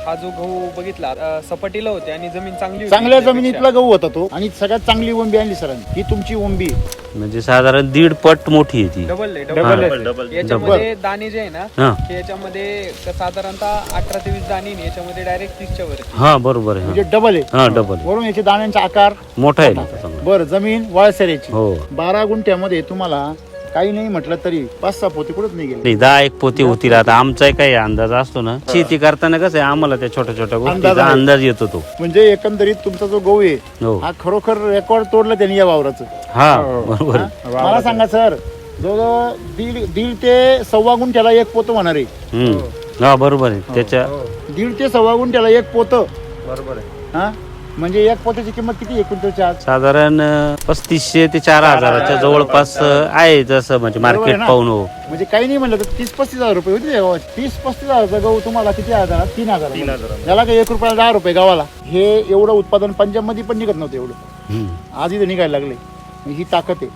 हा जो गहू बघितला सपाटीला होते आणि जमीन चांगली होती. चांगल्या जमिनीतला गहू होता तो आणि सगळ्यात चांगली ओंबी आणली सरांनी. ही तुमची ओंबी म्हणजे साधारण 1.5 पट मोठी आहे ती. डबल आहे, डबल आहे. डबल. याच्यामध्ये दाणे जे आहे ना हा ते याच्यामध्ये साधारणतः 18 ते 20 दाणे आणि याच्यामध्ये डायरेक्ट 30च्या वरती. हा बरोबर आहे. म्हणजे डबल आहे. हा डबल वरून याचे दाण्यांचा आकार मोठा आहे ना चांगला. बरं. जमीन वाळसऱ्याची. हो 12 गुंठ्यामध्ये तुम्हाला काही नाही म्हटलं तरी 5-6 पोते कुठंच नाही गेले. 10 पोते होतील. आता आमचा काही अंदाज असतो ना, शेती करताना कसं आहे आम्हाला त्या छोट्या छोट्या गोष्टीचा आहे. अंदाज येतो तो. म्हणजे एकंदरीत तुमचा जो गहू आहे हो हा खरोखर रेकॉर्ड तोडलं त्यांनी या वावराचं. हा बरोबर आहे. हा? मला सांगा सर, जवळजवळ 1.5 ते 1.25 गुंठ्याला एक पोतं होणार आहे. हा बरोबर आहे. त्याच्या 1.5 ते 1.25 गुंठ्याला एक पोतं. बरोबर आहे. हा म्हणजे एक पोत्याची किंमत किती आहे क्विंटलची आज? साधारण 3500 ते 4000च्या जवळपास आहे जसं म्हणजे बरोबर आहे मार्केट ना? पाहून. हो म्हणजे काही नाही म्हणलं तर 30-35 हजार रुपये होते या गावात. 30-35 हजारचा गहू तुम्हाला किती हजारात? 3 हजार. त्याला काही 1 रुपयाला 10 रुपये गावाला. हे एवढं उत्पादन पंजाब मध्ये पण निघत नव्हतं एवढं. हम्म. आज इथे निघायला लागले. ही ताकद आहे.